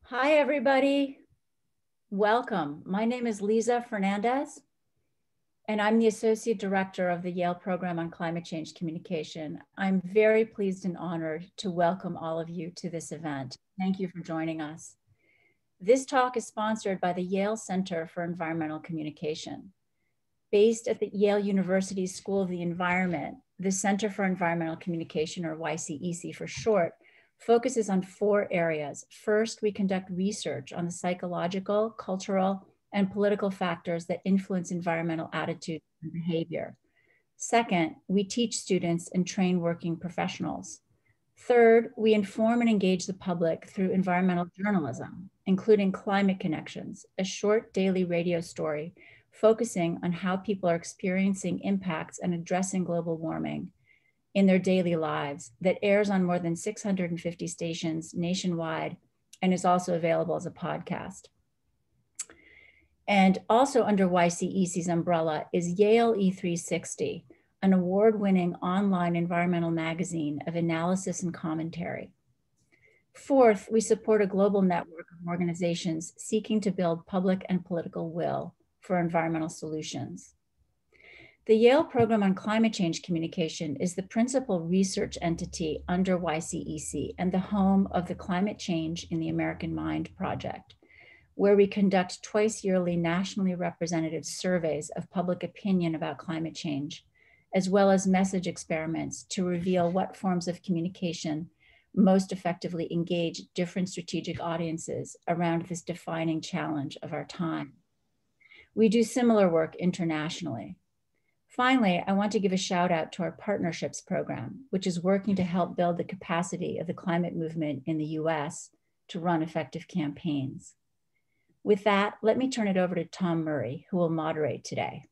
Hi, everybody. Welcome. My name is Lisa Fernandez, and I'm the Associate Director of the Yale Program on Climate Change Communication. I'm very pleased and honored to welcome all of you to this event. Thank you for joining us. This talk is sponsored by the Yale Center for Environmental Communication. Based at the Yale University School of the Environment, the Center for Environmental Communication, or YCEC for short, focuses on 4 areas. First, we conduct research on the psychological, cultural, and political factors that influence environmental attitudes and behavior. Second, we teach students and train working professionals. Third, we inform and engage the public through environmental journalism, including Climate Connections, a short daily radio story focusing on how people are experiencing impacts and addressing global warming in their daily lives, that airs on more than 650 stations nationwide and is also available as a podcast. And also under YCEC's umbrella is Yale E360, an award-winning online environmental magazine of analysis and commentary. Fourth, we support a global network of organizations seeking to build public and political will for environmental solutions. The Yale Program on Climate Change Communication is the principal research entity under YCEC and the home of the Climate Change in the American Mind project, where we conduct twice yearly nationally representative surveys of public opinion about climate change, as well as message experiments to reveal what forms of communication most effectively engage different strategic audiences around this defining challenge of our time. We do similar work internationally. Finally, I want to give a shout out to our partnerships program, which is working to help build the capacity of the climate movement in the US to run effective campaigns. With that, let me turn it over to Tom Murray, who will moderate today.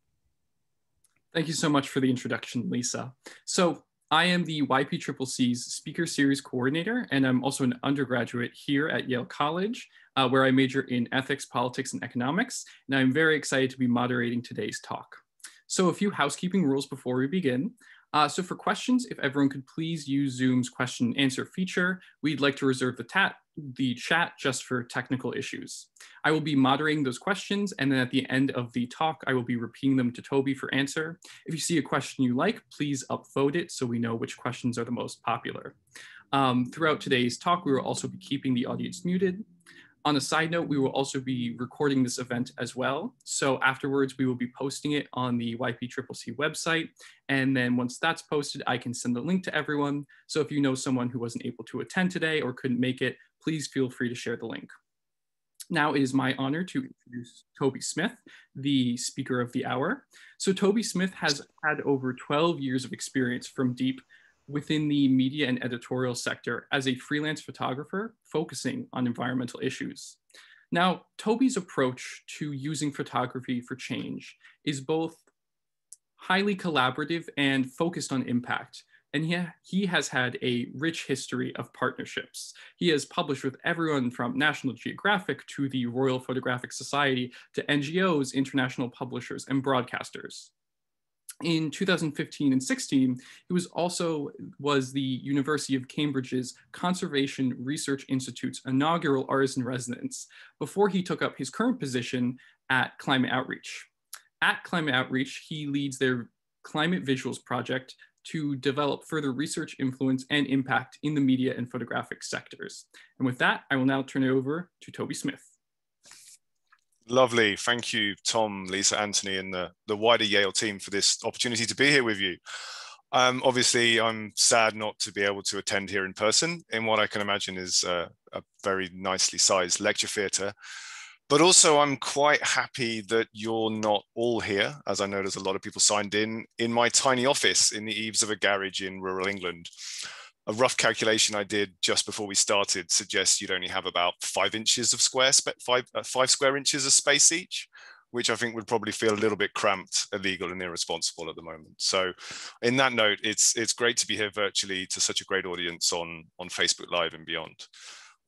Thank you so much for the introduction, Lisa. So I am the YPCC's Speaker Series Coordinator, and I'm also an undergraduate here at Yale College, where I major in ethics, politics, and economics, and I'm very excited to be moderating today's talk. So a few housekeeping rules before we begin. So for questions, if everyone could please use Zoom's question and answer feature, we'd like to reserve the chat just for technical issues. I will be moderating those questions, and then at the end of the talk, I will be repeating them to Toby for answer. If you see a question you like, please upvote it so we know which questions are the most popular. Throughout today's talk, we will also be keeping the audience muted. On a side note, we will also be recording this event as well. So afterwards, we will be posting it on the YPCCC website. And then once that's posted, I can send the link to everyone. So if you know someone who wasn't able to attend today or couldn't make it, please feel free to share the link. Now it is my honor to introduce Toby Smith, the speaker of the hour. So Toby Smith has had over 12 years of experience from deep within the media and editorial sector as a freelance photographer focusing on environmental issues. Now, Toby's approach to using photography for change is both highly collaborative and focused on impact. And he has had a rich history of partnerships. He has published with everyone from National Geographic to the Royal Photographic Society to NGOs, international publishers, and broadcasters. In 2015 and 16, he was the University of Cambridge's Conservation Research Institute's inaugural artist-in-residence before he took up his current position at Climate Outreach. At Climate Outreach, he leads their Climate Visuals project to develop further research, influence, and impact in the media and photographic sectors. And with that, I will now turn it over to Toby Smith. Lovely. Thank you, Tom, Lisa, Anthony, and the wider Yale team for this opportunity to be here with you. Obviously, I'm sad not to be able to attend here in person in what I can imagine is a very nicely sized lecture theatre. But also, I'm quite happy that you're not all here, as I know there's a lot of people signed in my tiny office in the eaves of a garage in rural England. A rough calculation I did just before we started suggests you'd only have about 5 inches of five square inches of space each, which I think would probably feel a little bit cramped, illegal, and irresponsible at the moment. So in that note, it's great to be here virtually to such a great audience on Facebook Live and beyond.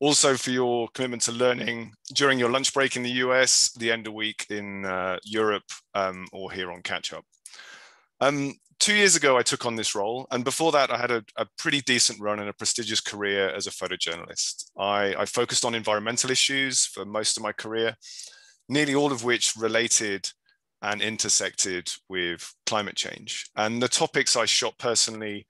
Also for your commitment to learning during your lunch break in the US, the end of week in Europe, or here on Catch Up. 2 years ago, I took on this role. And before that, I had a pretty decent run and a prestigious career as a photojournalist. I focused on environmental issues for most of my career, nearly all of which related and intersected with climate change. And the topics I shot personally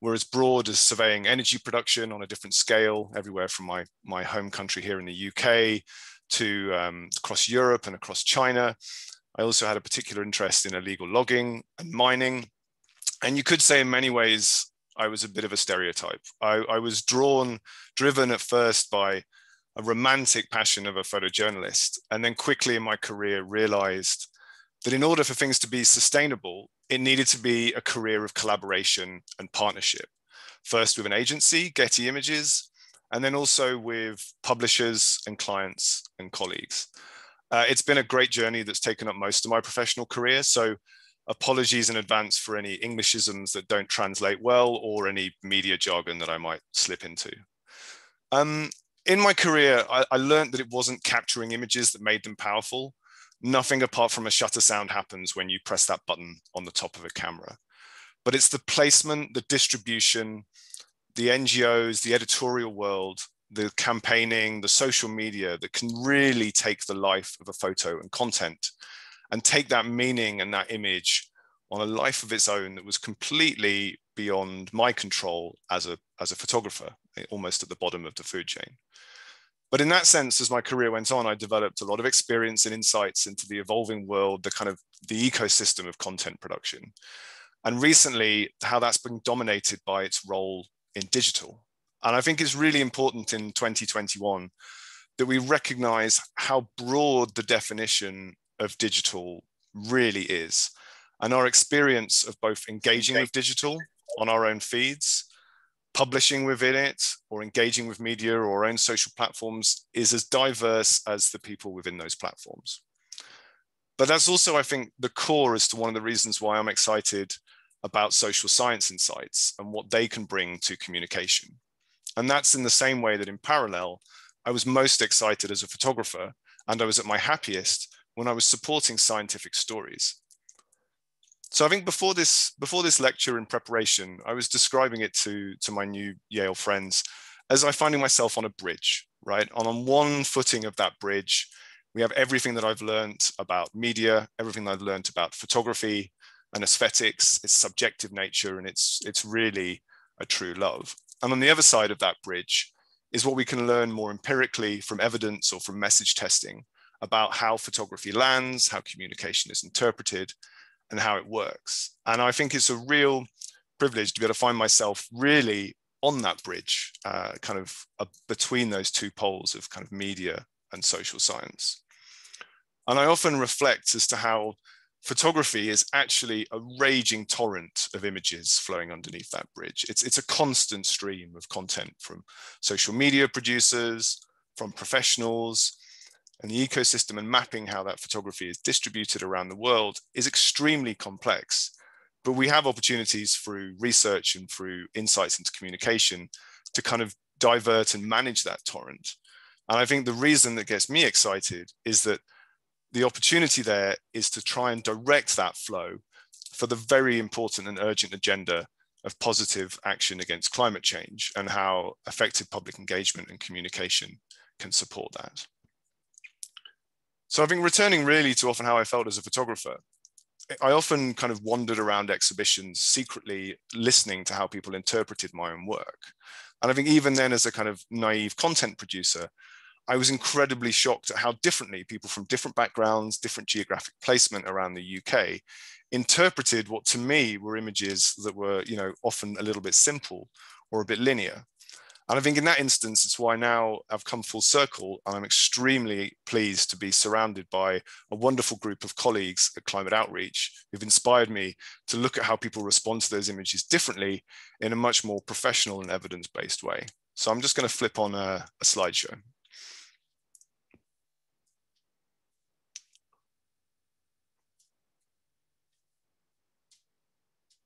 were as broad as surveying energy production on a different scale, everywhere from my home country here in the UK to across Europe and across China. I also had a particular interest in illegal logging and mining. And you could say in many ways, I was a bit of a stereotype. I was driven at first by a romantic passion of a photojournalist, and then quickly in my career realized that in order for things to be sustainable, it needed to be a career of collaboration and partnership. First with an agency, Getty Images, and then also with publishers and clients and colleagues. It's been a great journey that's taken up most of my professional career. So apologies in advance for any Englishisms that don't translate well or any media jargon that I might slip into. In my career, I learned that it wasn't capturing images that made them powerful. Nothing apart from a shutter sound happens when you press that button on the top of a camera. But it's the placement, the distribution, the NGOs, the editorial world, the campaigning, the social media that can really take the life of a photo and content and take that meaning and that image on a life of its own that was completely beyond my control as a photographer, almost at the bottom of the food chain. But in that sense, as my career went on, I developed a lot of experience and insights into the evolving world, the ecosystem of content production. And recently, how that's been dominated by its role in digital. And I think it's really important in 2021 that we recognize how broad the definition of digital really is. And our experience of both engaging with digital on our own feeds, publishing within it, or engaging with media or our own social platforms is as diverse as the people within those platforms. But that's also, I think, the core as to one of the reasons why I'm excited about social science insights and what they can bring to communication. And that's in the same way that in parallel, I was most excited as a photographer, and I was at my happiest when I was supporting scientific stories. So I think before this lecture in preparation, I was describing it to my new Yale friends as I finding myself on a bridge, right? On one footing of that bridge, we have everything that I've learned about media, everything that I've learned about photography and aesthetics, its subjective nature, and it's really a true love. And on the other side of that bridge is what we can learn more empirically from evidence or from message testing about how photography lands, how communication is interpreted, and how it works. And I think it's a real privilege to be able to find myself really on that bridge, between those two poles of kind of media and social science. And I often reflect as to how photography is actually a raging torrent of images flowing underneath that bridge. It's a constant stream of content from social media producers, from professionals, and the ecosystem and mapping how that photography is distributed around the world is extremely complex. But we have opportunities through research and through insights into communication to kind of divert and manage that torrent. And I think the reason that gets me excited is that the opportunity there is to try and direct that flow for the very important and urgent agenda of positive action against climate change and how effective public engagement and communication can support that. So I think returning really to often how I felt as a photographer, I often kind of wandered around exhibitions secretly listening to how people interpreted my own work. And I think even then as a kind of naive content producer, I was incredibly shocked at how differently people from different backgrounds, different geographic placement around the UK interpreted what to me were images that were, often a little bit simple or a bit linear. And I think in that instance, it's why now I've come full circle and I'm extremely pleased to be surrounded by a wonderful group of colleagues at Climate Outreach who've inspired me to look at how people respond to those images differently in a much more professional and evidence-based way. So I'm just going to flip on a slideshow.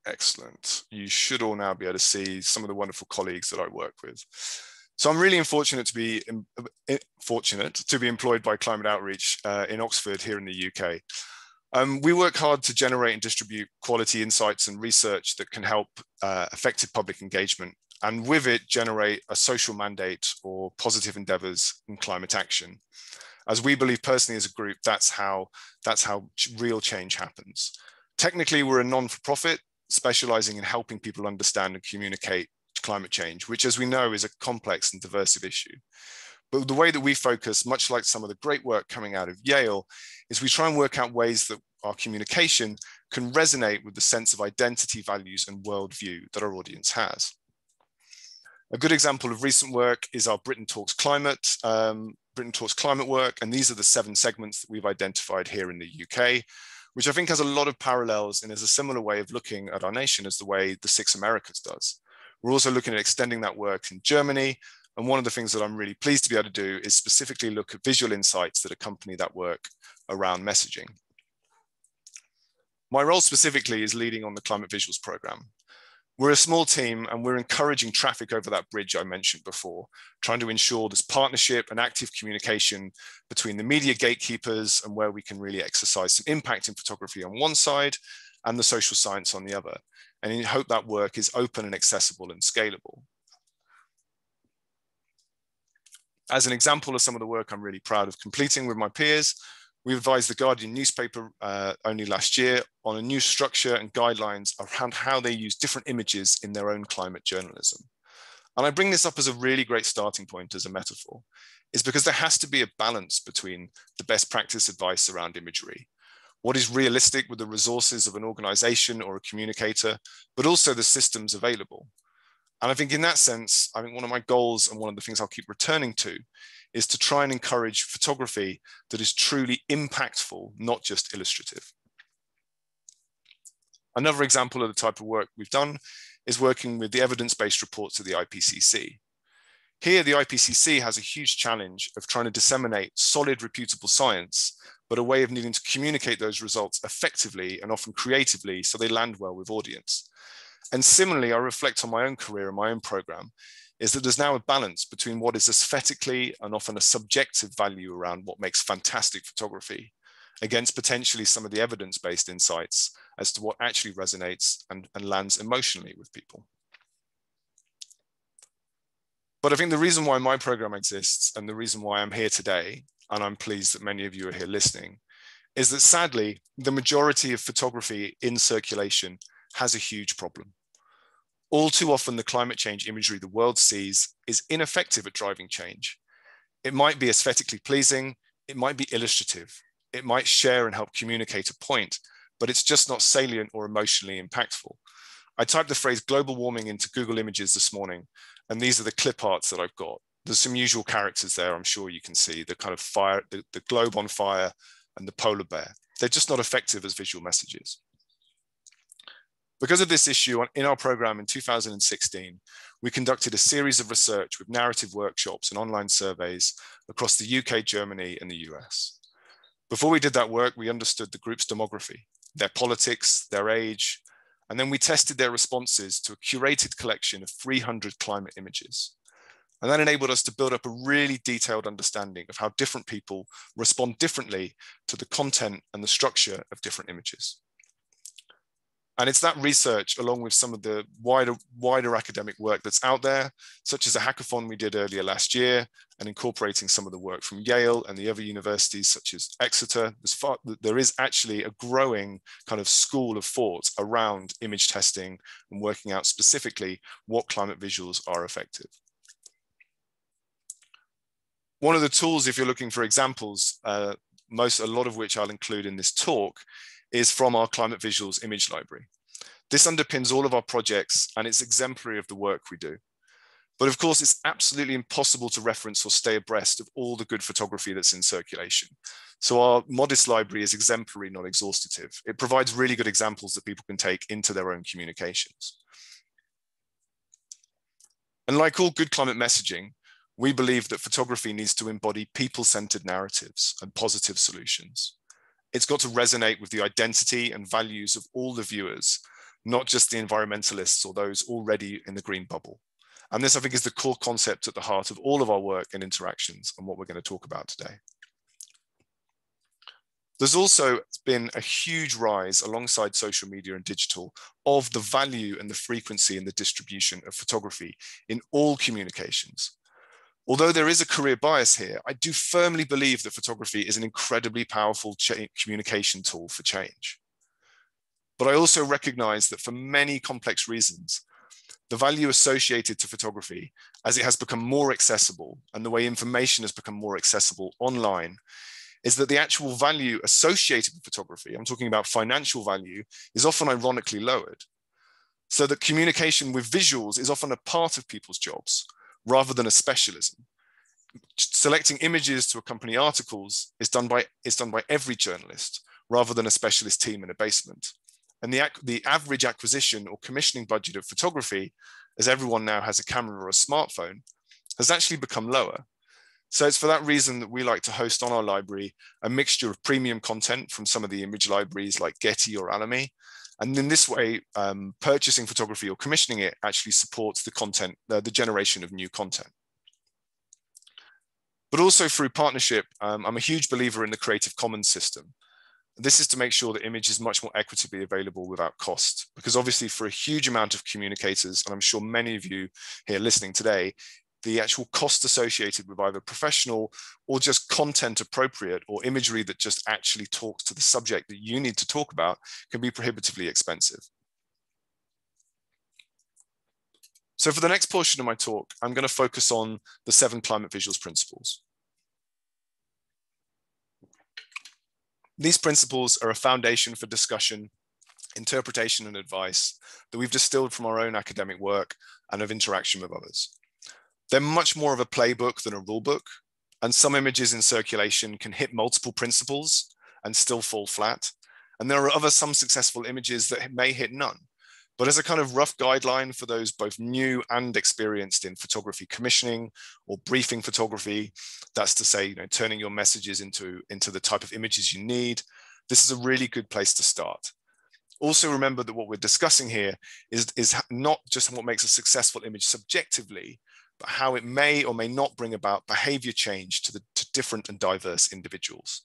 Excellent. You should all now be able to see some of the wonderful colleagues that I work with. So I'm really fortunate to be employed by Climate Outreach in Oxford here in the UK. We work hard to generate and distribute quality insights and research that can help effective public engagement, and with it generate a social mandate or positive endeavors in climate action. As we believe personally as a group, that's how real change happens. Technically, we're a non-for-profit specializing in helping people understand and communicate climate change, which, as we know, is a complex and diverse issue. But the way that we focus, much like some of the great work coming out of Yale, is we try and work out ways that our communication can resonate with the sense of identity, values, and worldview that our audience has. A good example of recent work is our Britain Talks Climate work, and these are the 7 segments that we've identified here in the UK, which I think has a lot of parallels and is a similar way of looking at our nation as the way the 6 Americas does. We're also looking at extending that work in Germany, and one of the things that I'm really pleased to be able to do is specifically look at visual insights that accompany that work around messaging. My role specifically is leading on the Climate Visuals program. We're a small team and we're encouraging traffic over that bridge I mentioned before, trying to ensure there's partnership and active communication between the media gatekeepers and where we can really exercise some impact in photography on one side and the social science on the other. And I hope that work is open and accessible and scalable. As an example of some of the work I'm really proud of completing with my peers, we advised the Guardian newspaper only last year on a new structure and guidelines around how they use different images in their own climate journalism. And I bring this up as a really great starting point as a metaphor, is because there has to be a balance between the best practice advice around imagery, what is realistic with the resources of an organization or a communicator, but also the systems available. And I think in that sense, I think one of my goals and one of the things I'll keep returning to is to try and encourage photography that is truly impactful, not just illustrative. Another example of the type of work we've done is working with the evidence-based reports of the Ipcc. Here, the Ipcc has a huge challenge of trying to disseminate solid, reputable science, but a way of needing to communicate those results effectively and often creatively so they land well with audience. And similarly, I reflect on my own career and my own program, is that there's now a balance between what is aesthetically and often a subjective value around what makes fantastic photography against potentially some of the evidence-based insights as to what actually resonates and lands emotionally with people. But I think the reason why my program exists and the reason why I'm here today, and I'm pleased that many of you are here listening, is that sadly, the majority of photography in circulation has a huge problem. All too often, the climate change imagery the world sees is ineffective at driving change. It might be aesthetically pleasing, it might be illustrative, it might share and help communicate a point, but it's just not salient or emotionally impactful. I typed the phrase global warming into Google Images this morning, and these are the clip arts that I've got. There's some usual characters there, I'm sure you can see, the kind of fire, the globe on fire and the polar bear. They're just not effective as visual messages. Because of this issue, in our program in 2016, we conducted a series of research with narrative workshops and online surveys across the UK, Germany, and the US. Before we did that work, we understood the group's demography, their politics, their age, and then we tested their responses to a curated collection of 300 climate images. And that enabled us to build up a really detailed understanding of how different people respond differently to the content and the structure of different images. And it's that research, along with some of the wider academic work that's out there, such as a hackathon we did earlier last year, and incorporating some of the work from Yale and the other universities, such as Exeter. There is actually a growing kind of school of thought around image testing and working out specifically what climate visuals are effective. One of the tools, if you're looking for examples, a lot of which I'll include in this talk, is from our Climate Visuals image library. This underpins all of our projects and it's exemplary of the work we do. But of course, it's absolutely impossible to reference or stay abreast of all the good photography that's in circulation. So our modest library is exemplary, not exhaustive. It provides really good examples that people can take into their own communications. And like all good climate messaging, we believe that photography needs to embody people-centered narratives and positive solutions. It's got to resonate with the identity and values of all the viewers, not just the environmentalists or those already in the green bubble. And this, I think, is the core concept at the heart of all of our work and interactions and what we're going to talk about today. There's also been a huge rise alongside social media and digital of the value and the frequency and the distribution of photography in all communications. Although there is a career bias here, I do firmly believe that photography is an incredibly powerful communication tool for change. But I also recognize that for many complex reasons, the value associated to photography, as it has become more accessible and the way information has become more accessible online, is that the actual value associated with photography, I'm talking about financial value, is often ironically lowered. So that communication with visuals is often a part of people's jobs rather than a specialism. Selecting images to accompany articles is done by every journalist rather than a specialist team in a basement. And the average acquisition or commissioning budget of photography, as everyone now has a camera or a smartphone, has actually become lower. So it's for that reason that we like to host on our library a mixture of premium content from some of the image libraries like Getty or Alamy. And in this way, purchasing photography or commissioning it actually supports the content, the generation of new content. But also through partnership, I'm a huge believer in the Creative Commons system. This is to make sure that image is much more equitably available without cost, because obviously for a huge amount of communicators, and I'm sure many of you here listening today, the actual cost associated with either professional or just content appropriate or imagery that just actually talks to the subject that you need to talk about can be prohibitively expensive. So for the next portion of my talk, I'm going to focus on the 7 climate visuals principles. These principles are a foundation for discussion, interpretation, and advice that we've distilled from our own academic work and of interaction with others. They're much more of a playbook than a rule book, and some images in circulation can hit multiple principles and still fall flat. And there are some successful images that may hit none. But as a kind of rough guideline for those both new and experienced in photography commissioning or briefing photography, that's to say, turning your messages into the type of images you need, this is a really good place to start. Also remember that what we're discussing here is not just what makes a successful image subjectively, but how it may or may not bring about behavior change to different and diverse individuals.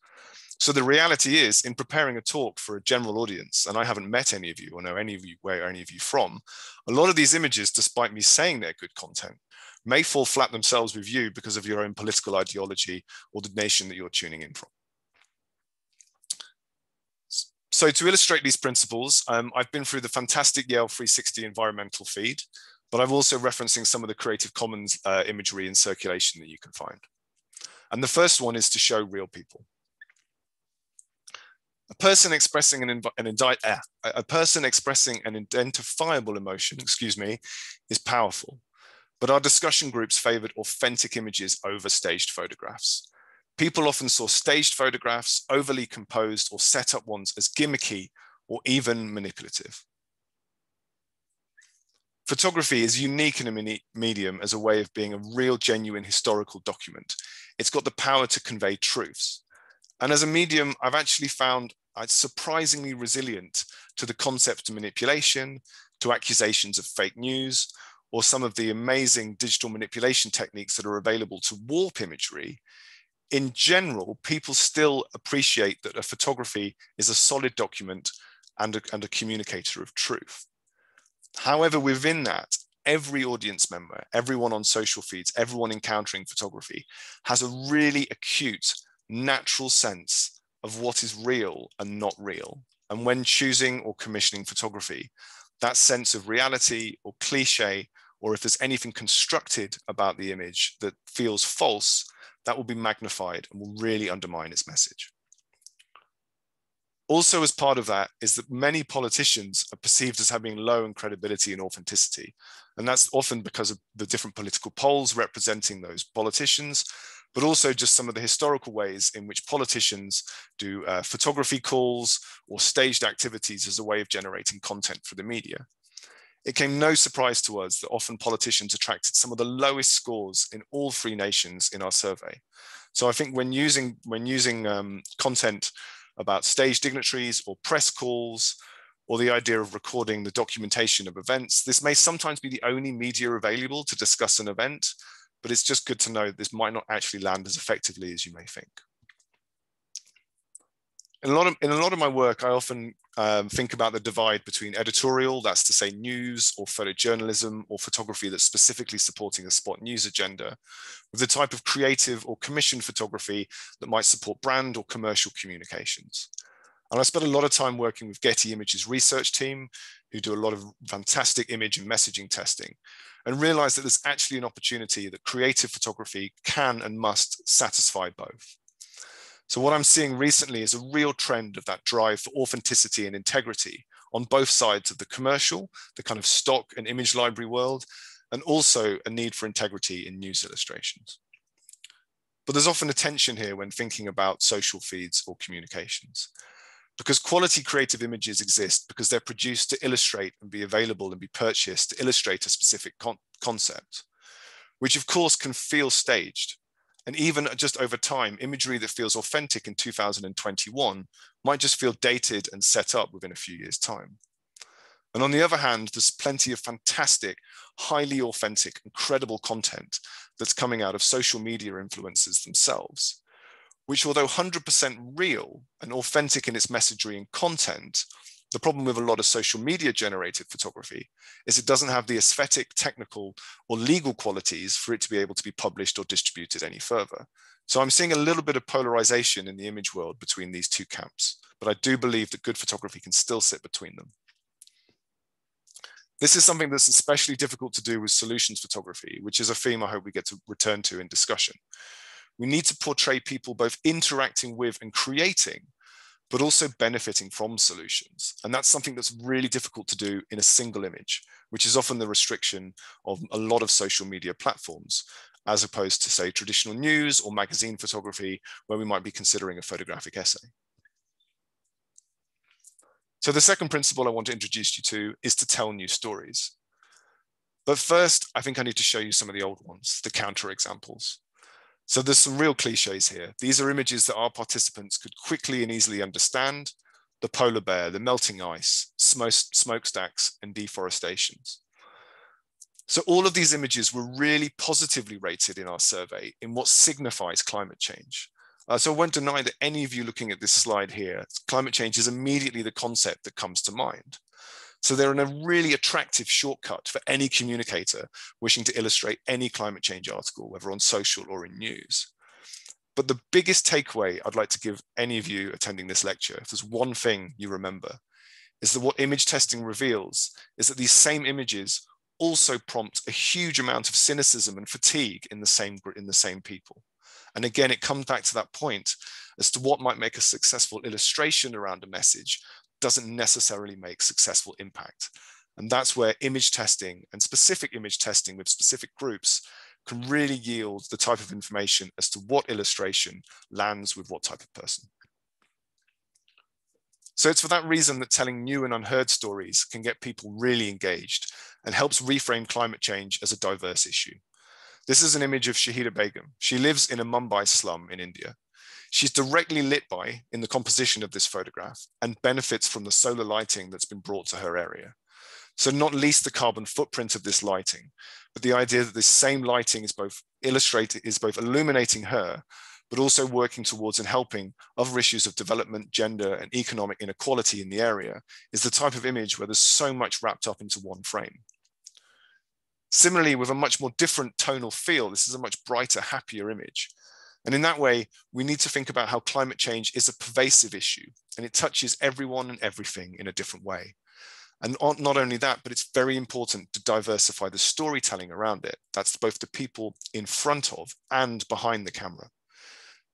So the reality is, in preparing a talk for a general audience, and I haven't met any of you or know any of you where any of you from, a lot of these images, despite me saying they're good content, may fall flat themselves with you because of your own political ideology or the nation that you're tuning in from. So to illustrate these principles, I've been through the fantastic Yale 360 environmental feed, but I'm also referencing some of the Creative Commons imagery in circulation that you can find. And the first one is to show real people. A person expressing an identifiable emotion, is powerful. But our discussion groups favored authentic images over staged photographs. People often saw staged photographs, overly composed, or set up ones as gimmicky or even manipulative. Photography is unique in a medium as a way of being a real, genuine historical document. It's got the power to convey truths. And as a medium, I've actually found it's surprisingly resilient to the concept of manipulation, to accusations of fake news, or some of the amazing digital manipulation techniques that are available to warp imagery. In general, people still appreciate that a photography is a solid document and a communicator of truth. However, within that, every audience member, everyone on social feeds, everyone encountering photography has a really acute, natural sense of what is real and not real. And when choosing or commissioning photography, that sense of reality or cliche, or if there's anything constructed about the image that feels false, that will be magnified and will really undermine its message. Also, as part of that is that many politicians are perceived as having low in credibility and authenticity. And that's often because of the different political polls representing those politicians, but also just some of the historical ways in which politicians do photography calls or staged activities as a way of generating content for the media. It came no surprise to us that often politicians attracted some of the lowest scores in all 3 nations in our survey. So I think when using content about stage dignitaries or press calls, or the idea of recording the documentation of events, this may sometimes be the only media available to discuss an event, but it's just good to know that this might not actually land as effectively as you may think. In a lot of my work, I often think about the divide between editorial, that's to say news or photojournalism or photography that's specifically supporting a spot news agenda, with the type of creative or commissioned photography that might support brand or commercial communications. And I spent a lot of time working with Getty Images research team, who do a lot of fantastic image and messaging testing, and realized that there's actually an opportunity that creative photography can and must satisfy both. So what I'm seeing recently is a real trend of that drive for authenticity and integrity on both sides of the commercial, the kind of stock and image library world, and also a need for integrity in news illustrations. But there's often a tension here when thinking about social feeds or communications, because quality creative images exist because they're produced to illustrate and be available and be purchased to illustrate a specific concept, which of course can feel staged. And even just over time, imagery that feels authentic in 2021 might just feel dated and set up within a few years' time. And on the other hand, there's plenty of fantastic, highly authentic, incredible content that's coming out of social media influencers themselves, which, although 100% real and authentic in its messagery and content, the problem with a lot of social media generated photography is it doesn't have the aesthetic, technical, or legal qualities for it to be able to be published or distributed any further. So I'm seeing a little bit of polarization in the image world between these two camps, but I do believe that good photography can still sit between them. This is something that's especially difficult to do with solutions photography, which is a theme I hope we get to return to in discussion. We need to portray people both interacting with and creating, but also benefiting from solutions. And that's something that's really difficult to do in a single image, which is often the restriction of a lot of social media platforms, as opposed to, say, traditional news or magazine photography, where we might be considering a photographic essay. So the second principle I want to introduce you to is to tell new stories. But first, I think I need to show you some of the old ones, the counterexamples. So there's some real cliches here. These are images that our participants could quickly and easily understand: the polar bear, the melting ice, smokestacks, and deforestations. So all of these images were really positively rated in our survey in what signifies climate change. So I won't deny that any of you looking at this slide here, climate change is immediately the concept that comes to mind. So they're in a really attractive shortcut for any communicator wishing to illustrate any climate change article, whether on social or in news. But the biggest takeaway I'd like to give any of you attending this lecture, if there's one thing you remember, is that what image testing reveals is that these same images also prompt a huge amount of cynicism and fatigue in the same people. And again, it comes back to that point as to what might make a successful illustration around a message doesn't necessarily make successful impact. And that's where image testing and specific image testing with specific groups can really yield the type of information as to what illustration lands with what type of person. So it's for that reason that telling new and unheard stories can get people really engaged and helps reframe climate change as a diverse issue. This is an image of Shahida Begum. She lives in a Mumbai slum in India. She's directly lit by in the composition of this photograph and benefits from the solar lighting that's been brought to her area. So not least the carbon footprint of this lighting, but the idea that this same lighting is both illuminating her, but also working towards and helping other issues of development, gender, and economic inequality in the area is the type of image where there's so much wrapped up into one frame. Similarly, with a much more different tonal feel, this is a much brighter, happier image. And in that way, we need to think about how climate change is a pervasive issue, and it touches everyone and everything in a different way. And not only that, but it's very important to diversify the storytelling around it. That's both the people in front of and behind the camera.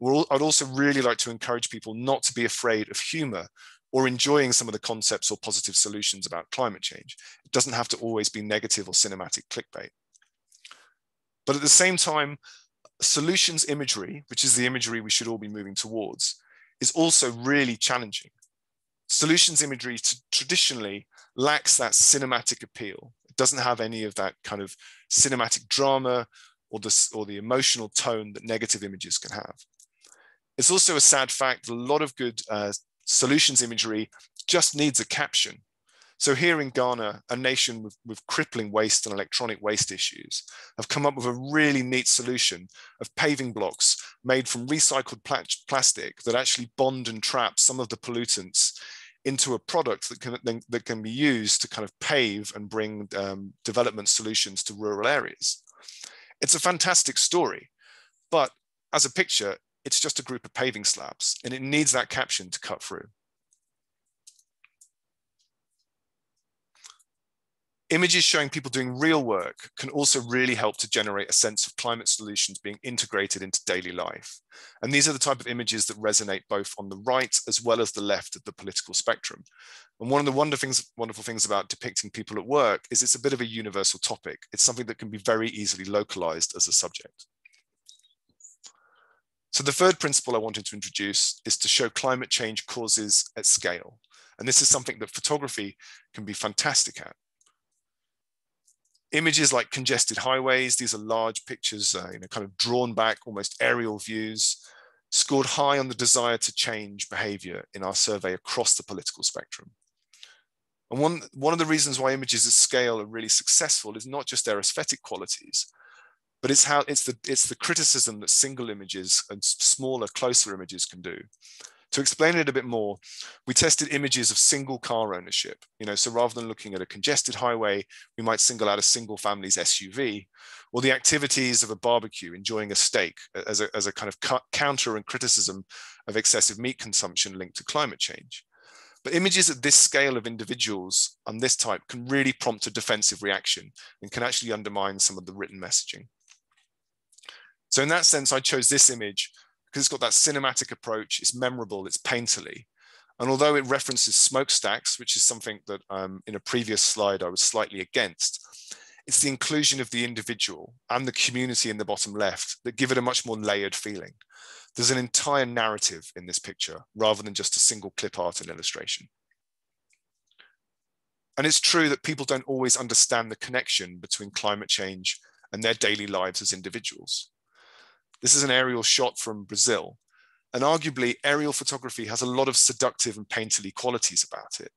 I'd also really like to encourage people not to be afraid of humor or enjoying some of the concepts or positive solutions about climate change. It doesn't have to always be negative or cinematic clickbait. But at the same time, solutions imagery, which is the imagery we should all be moving towards, is also really challenging. Solutions imagery traditionally lacks that cinematic appeal. It doesn't have any of that kind of cinematic drama or the emotional tone that negative images can have. It's also a sad fact that a lot of good solutions imagery just needs a caption. So here in Ghana, a nation with crippling waste and electronic waste issues, have come up with a really neat solution of paving blocks made from recycled plastic that actually bond and trap some of the pollutants into a product that can be used to kind of pave and bring development solutions to rural areas. It's a fantastic story, but as a picture, it's just a group of paving slabs, and it needs that caption to cut through. Images showing people doing real work can also really help to generate a sense of climate solutions being integrated into daily life. And these are the type of images that resonate both on the right as well as the left of the political spectrum. And one of the wonderful things about depicting people at work is it's a bit of a universal topic. It's something that can be very easily localized as a subject. So the third principle I wanted to introduce is to show climate change causes at scale. And this is something that photography can be fantastic at. Images like congested highways, these are large pictures, kind of drawn back, almost aerial views, scored high on the desire to change behavior in our survey across the political spectrum. And one of the reasons why images at scale are really successful is not just their aesthetic qualities, but it's the criticism that single images and smaller, closer images can do. To explain it a bit more, we tested images of single car ownership. So rather than looking at a congested highway, we might single out a single family's SUV, or the activities of a barbecue, enjoying a steak as a kind of counter and criticism of excessive meat consumption linked to climate change. But images at this scale of individuals on this type can really prompt a defensive reaction and can actually undermine some of the written messaging. So in that sense, I chose this image because it's got that cinematic approach, it's memorable, it's painterly. And although it references smokestacks, which is something that in a previous slide I was slightly against, it's the inclusion of the individual and the community in the bottom left that give it a much more layered feeling. There's an entire narrative in this picture rather than just a single clip art and illustration. And it's true that people don't always understand the connection between climate change and their daily lives as individuals. This is an aerial shot from Brazil, and arguably aerial photography has a lot of seductive and painterly qualities about it.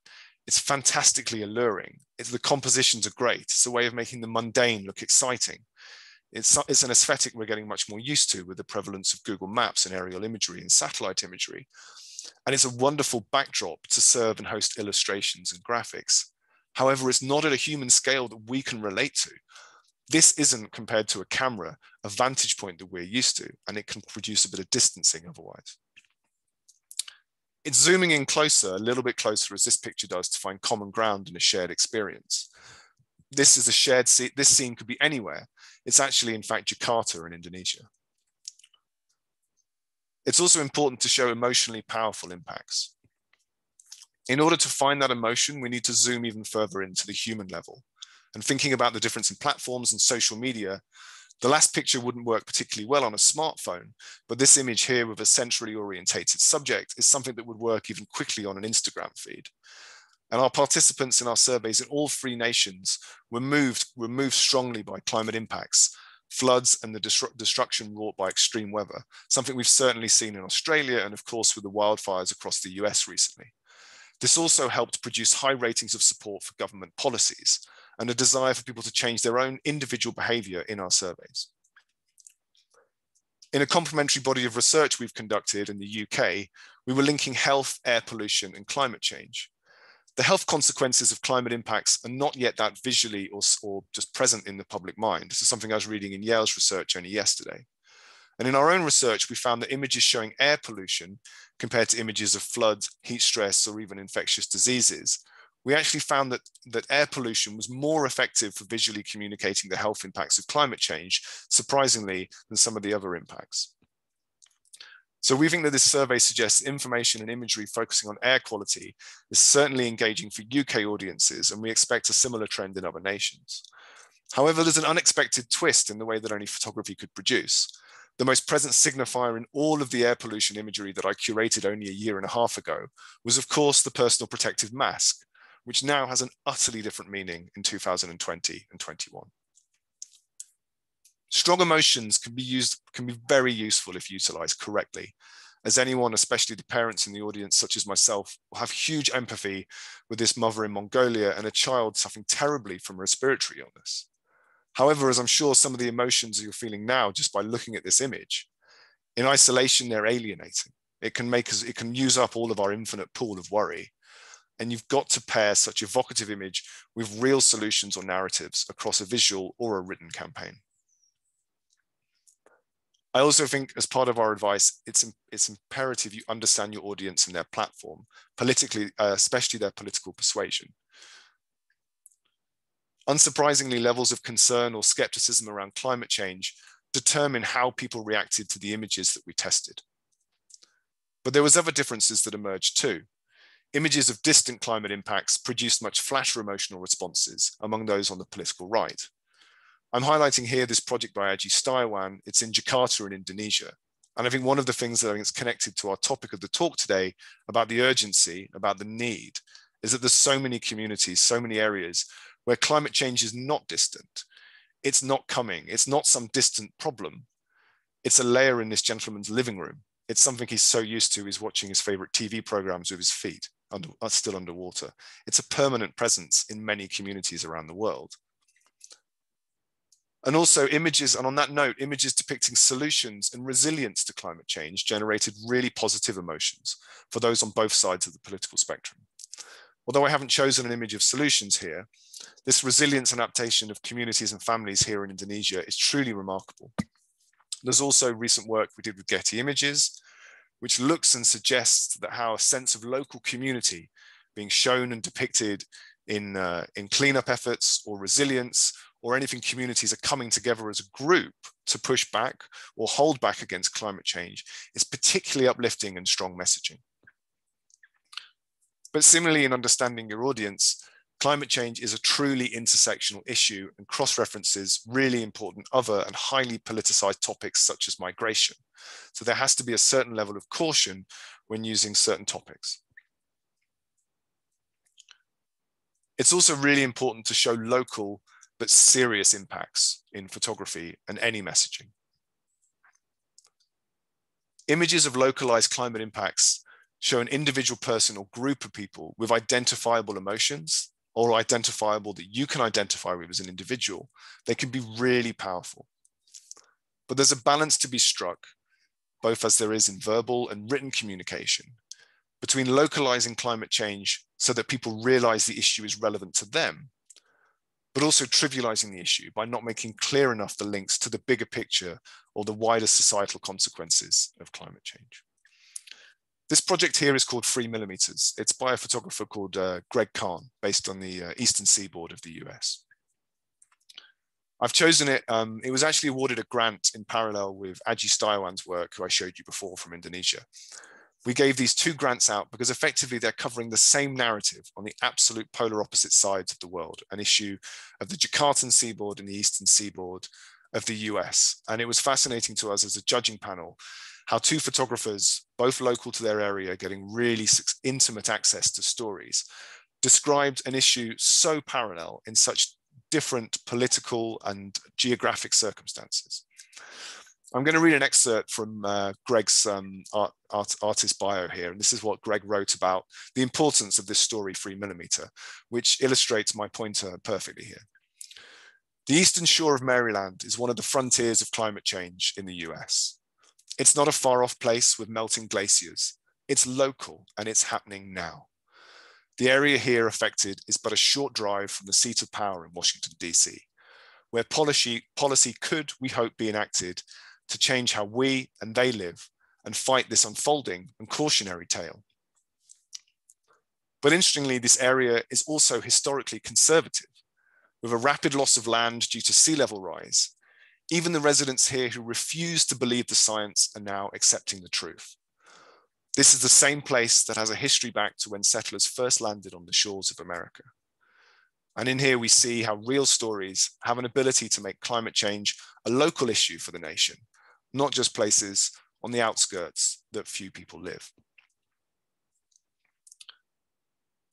It's fantastically alluring. The compositions are great. It's a way of making the mundane look exciting. It's an aesthetic we're getting much more used to with the prevalence of Google Maps and aerial imagery and satellite imagery. And it's a wonderful backdrop to serve and host illustrations and graphics. However, it's not at a human scale that we can relate to. This isn't, compared to a camera, a vantage point that we're used to, and it can produce a bit of distancing otherwise. It's zooming in closer, a little bit closer, as this picture does, to find common ground in a shared experience. This is a shared scene. This scene could be anywhere. It's actually, in fact, Jakarta in Indonesia. It's also important to show emotionally powerful impacts. In order to find that emotion, we need to zoom even further into the human level. And thinking about the difference in platforms and social media, the last picture wouldn't work particularly well on a smartphone, but this image here with a centrally orientated subject is something that would work even quickly on an Instagram feed. And our participants in our surveys in all 3 nations were moved strongly by climate impacts, floods, and the destruction wrought by extreme weather, something we've certainly seen in Australia and of course with the wildfires across the US recently. This also helped produce high ratings of support for government policies and a desire for people to change their own individual behavior in our surveys. In a complementary body of research we've conducted in the UK, we were linking health, air pollution, and climate change. The health consequences of climate impacts are not yet that visually or just present in the public mind. This is something I was reading in Yale's research only yesterday. And in our own research, we found that images showing air pollution compared to images of floods, heat stress, or even infectious diseases, we actually found that air pollution was more effective for visually communicating the health impacts of climate change, surprisingly, than some of the other impacts. So we think that this survey suggests information and imagery focusing on air quality is certainly engaging for UK audiences, and we expect a similar trend in other nations. However, there's an unexpected twist in the way that only photography could produce. The most present signifier in all of the air pollution imagery that I curated only a year and a half ago was, of course, the personal protective mask, which now has an utterly different meaning in 2020 and 21. Strong emotions can be very useful if utilized correctly. as anyone, especially the parents in the audience, such as myself, will have huge empathy with this mother in Mongolia and a child suffering terribly from a respiratory illness. However, as I'm sure some of the emotions you're feeling now just by looking at this image, in isolation, they're alienating. It can use up all of our infinite pool of worry. And you've got to pair such evocative image with real solutions or narratives across a visual or a written campaign. I also think, as part of our advice, it's imperative you understand your audience and their platform, politically, especially their political persuasion. Unsurprisingly, levels of concern or skepticism around climate change determine how people reacted to the images that we tested. But there was other differences that emerged too. Images of distant climate impacts produced much flasher emotional responses among those on the political right. I'm highlighting here this project by Aji Setiawan. It's in Jakarta in Indonesia. And I think one of the things that I think is connected to our topic of the talk today about the urgency, about the need, is that there's so many communities, so many areas where climate change is not distant. It's not coming. It's not some distant problem. It's a layer in this gentleman's living room. It's something he's so used to. He's watching his favorite TV programs with his feet still underwater. It's a permanent presence in many communities around the world. And also images, and on that note, images depicting solutions and resilience to climate change generated really positive emotions for those on both sides of the political spectrum. Although I haven't chosen an image of solutions here, this resilience and adaptation of communities and families here in Indonesia is truly remarkable. There's also recent work we did with Getty Images, which looks and suggests that how a sense of local community being shown and depicted in cleanup efforts or resilience or anything communities are coming together as a group to push back or hold back against climate change is particularly uplifting and strong messaging. But similarly, in understanding your audience, climate change is a truly intersectional issue and cross-references really important other and highly politicized topics such as migration. So there has to be a certain level of caution when using certain topics. It's also really important to show local but serious impacts in photography and any messaging. Images of localized climate impacts show an individual person or group of people with identifiable emotions or identifiable that you can identify with as an individual. They can be really powerful. But there's a balance to be struck, both as there is in verbal and written communication, between localizing climate change so that people realize the issue is relevant to them, but also trivializing the issue by not making clear enough the links to the bigger picture or the wider societal consequences of climate change. This project here is called 3mm. It's by a photographer called Greg Kahn, based on the eastern seaboard of the US. I've chosen it. It was actually awarded a grant in parallel with Aji Setiawan's work, who I showed you before from Indonesia. We gave these two grants out because effectively they're covering the same narrative on the absolute polar opposite sides of the world, an issue of the Jakartan seaboard and the eastern seaboard of the US. And it was fascinating to us as a judging panel how two photographers, both local to their area, getting really intimate access to stories, described an issue so parallel in such different political and geographic circumstances. I'm going to read an excerpt from Greg's artist bio here, and this is what Greg wrote about the importance of this story, 3mm, which illustrates my pointer perfectly here. The eastern shore of Maryland is one of the frontiers of climate change in the US. It's not a far-off place with melting glaciers. It's local, and it's happening now. The area here affected is but a short drive from the seat of power in Washington, DC, where policy could, we hope, be enacted to change how we and they live and fight this unfolding and cautionary tale. But interestingly, this area is also historically conservative, with a rapid loss of land due to sea level rise. Even the residents here who refuse to believe the science are now accepting the truth. This is the same place that has a history back to when settlers first landed on the shores of America. And in here we see how real stories have an ability to make climate change a local issue for the nation, not just places on the outskirts that few people live.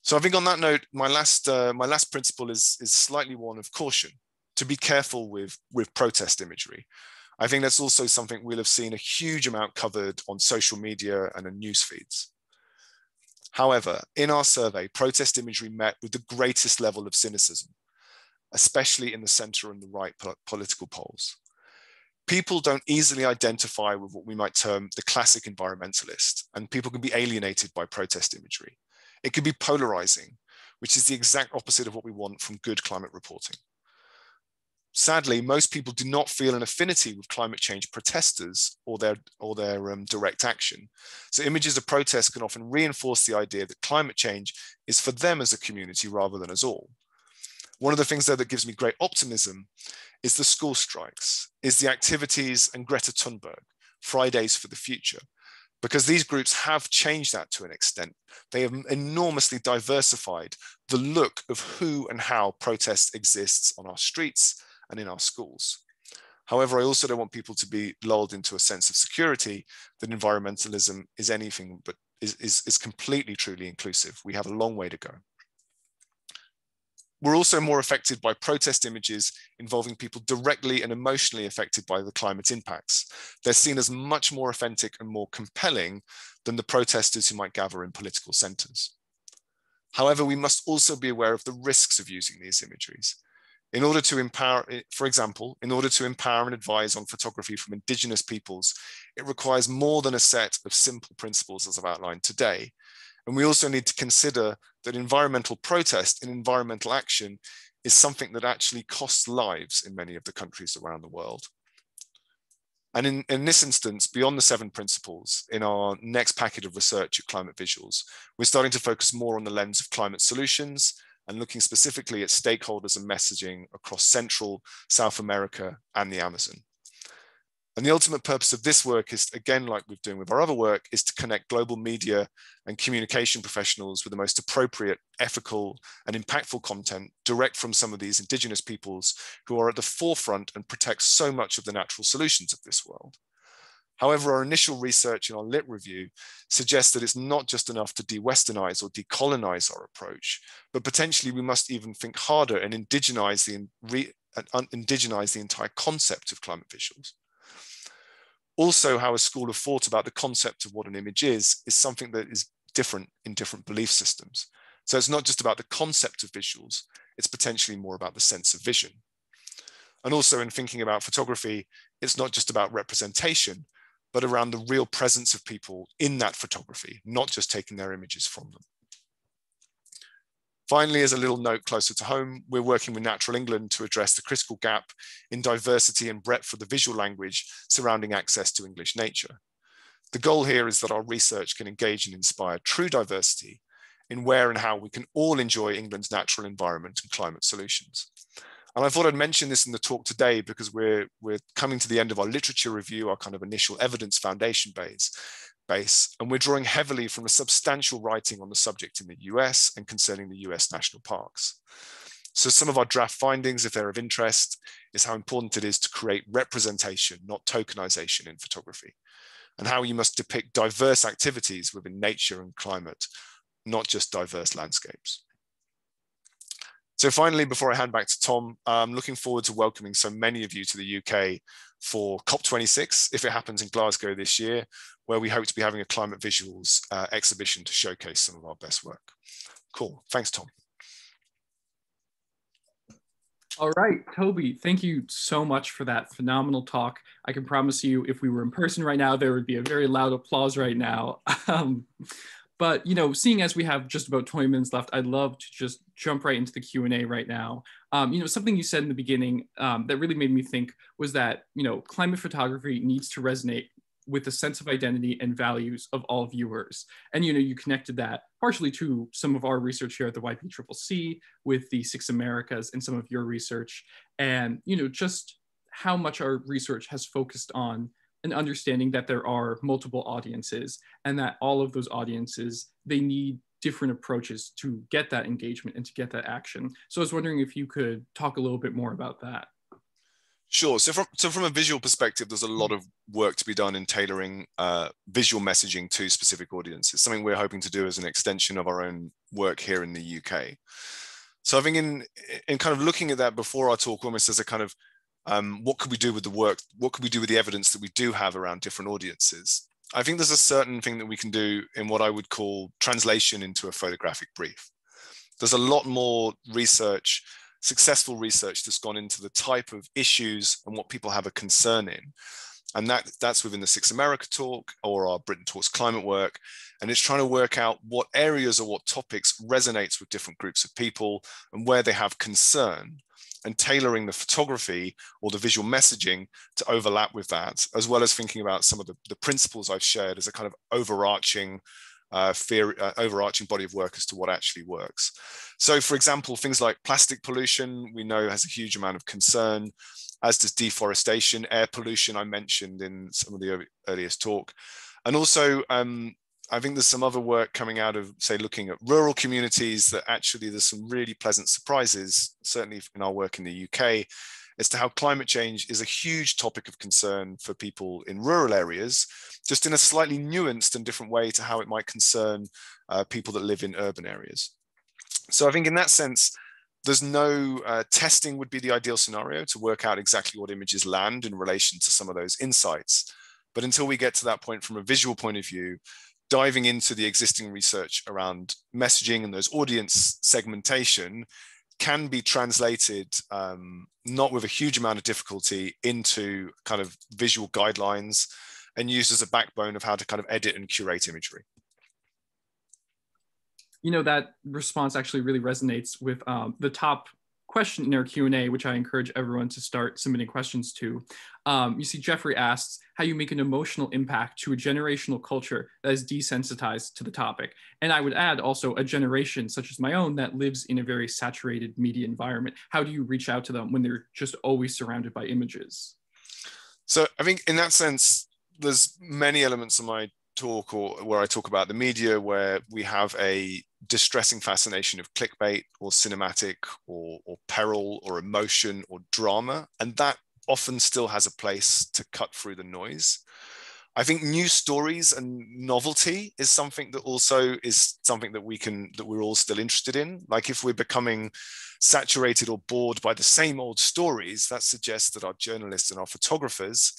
So I think on that note, my last principle is slightly one of caution, to be careful with protest imagery. I think that's also something we'll have seen a huge amount covered on social media and in news feeds. However, in our survey, protest imagery met with the greatest level of cynicism, especially in the center and the right political polls. People don't easily identify with what we might term the classic environmentalist, and people can be alienated by protest imagery. It can be polarizing, which is the exact opposite of what we want from good climate reporting. Sadly, most people do not feel an affinity with climate change protesters or their direct action. So images of protest can often reinforce the idea that climate change is for them as a community rather than us all. One of the things though that gives me great optimism is the school strikes, is the activities and Greta Thunberg, Fridays for the Future, because these groups have changed that to an extent. They have enormously diversified the look of who and how protest exists on our streets and in our schools. However, I also don't want people to be lulled into a sense of security that environmentalism is anything but is completely, truly inclusive. We have a long way to go. We're also more affected by protest images involving people directly and emotionally affected by the climate impacts. They're seen as much more authentic and more compelling than the protesters who might gather in political centers. However, we must also be aware of the risks of using these imageries. In order to empower, for example, in order to empower and advise on photography from Indigenous peoples, it requires more than a set of simple principles as I've outlined today. And we also need to consider that environmental protest and environmental action is something that actually costs lives in many of the countries around the world. And in this instance, beyond the 7 principles, in our next packet of research at Climate Visuals, we're starting to focus more on the lens of climate solutions and looking specifically at stakeholders and messaging across Central, South America, and the Amazon. And the ultimate purpose of this work is, again, like we're doing with our other work, is to connect global media and communication professionals with the most appropriate, ethical, and impactful content direct from some of these Indigenous peoples who are at the forefront and protect so much of the natural solutions of this world. However, our initial research in our lit review suggests that it's not just enough to de-Westernize or decolonize our approach, but potentially we must even think harder and indigenize the entire concept of climate visuals. Also, how a school have thought about the concept of what an image is something that is different in different belief systems. So it's not just about the concept of visuals, it's potentially more about the sense of vision. And also in thinking about photography, it's not just about representation, but around the real presence of people in that photography, not just taking their images from them. Finally, as a little note closer to home, we're working with Natural England to address the critical gap in diversity and breadth of the visual language surrounding access to English nature. The goal here is that our research can engage and inspire true diversity in where and how we can all enjoy England's natural environment and climate solutions. And I thought I'd mention this in the talk today because we're coming to the end of our literature review, our kind of initial evidence foundation base, and we're drawing heavily from the substantial writing on the subject in the US and concerning the US national parks. So some of our draft findings, if they're of interest, is how important it is to create representation, not tokenization in photography, and how you must depict diverse activities within nature and climate, not just diverse landscapes. So finally, before I hand back to Tom, I'm looking forward to welcoming so many of you to the UK for COP26, if it happens in Glasgow this year, where we hope to be having a climate visuals exhibition to showcase some of our best work. Cool, thanks, Tom. All right, Toby, thank you so much for that phenomenal talk. I can promise you, if we were in person right now, there would be a very loud applause right now. But, you know, seeing as we have just about 20 minutes left, I'd love to just jump right into the Q&A right now. You know, something you said in the beginning that really made me think was that, you know, climate photography needs to resonate with the sense of identity and values of all viewers. And, you know, you connected that partially to some of our research here at the Ipcc with the 6 Americas and some of your research. And, you know, just how much our research has focused on an understanding that there are multiple audiences and that all of those audiences, they need different approaches to get that engagement and to get that action. So I was wondering if you could talk a little bit more about that. Sure. So from a visual perspective, there's a lot of work to be done in tailoring visual messaging to specific audiences, something we're hoping to do as an extension of our own work here in the UK. So I think in kind of looking at that before our talk, almost as a kind of What could we do with the work? What could we do with the evidence that we do have around different audiences? I think there's a certain thing that we can do in what I would call translation into a photographic brief. There's a lot more research, successful research that's gone into the type of issues and what people have a concern in. And that's within the Six America talk or our Britain Talks climate work. And it's trying to work out what areas or what topics resonates with different groups of people and where they have concern, and tailoring the photography or the visual messaging to overlap with that, as well as thinking about some of the principles I've shared as a kind of overarching overarching body of work as to what actually works. So for example, things like plastic pollution, we know has a huge amount of concern, as does deforestation, air pollution I mentioned in some of the earliest talk. And also, I think there's some other work coming out of, say, looking at rural communities that actually there's some really pleasant surprises, certainly in our work in the UK, as to how climate change is a huge topic of concern for people in rural areas, just in a slightly nuanced and different way to how it might concern people that live in urban areas. So I think in that sense, there's no testing would be the ideal scenario to work out exactly what images land in relation to some of those insights. But until we get to that point from a visual point of view, diving into the existing research around messaging and those audience segmentation can be translated, not with a huge amount of difficulty, into kind of visual guidelines and used as a backbone of how to kind of edit and curate imagery. You know, that response actually really resonates with the top question in our Q&A, which I encourage everyone to start submitting questions to. You see, Jeffrey asks how you make an emotional impact to a generational culture that is desensitized to the topic. And I would add also a generation such as my own that lives in a very saturated media environment. How do you reach out to them when they're just always surrounded by images? So I think in that sense, there's many elements of my talk or where I talk about the media where we have a distressing fascination of clickbait or cinematic or peril or emotion or drama, and that often still has a place to cut through the noise. I think new stories and novelty is something that also is something that we're all still interested in. Like if we're becoming saturated or bored by the same old stories, that suggests that our journalists and our photographers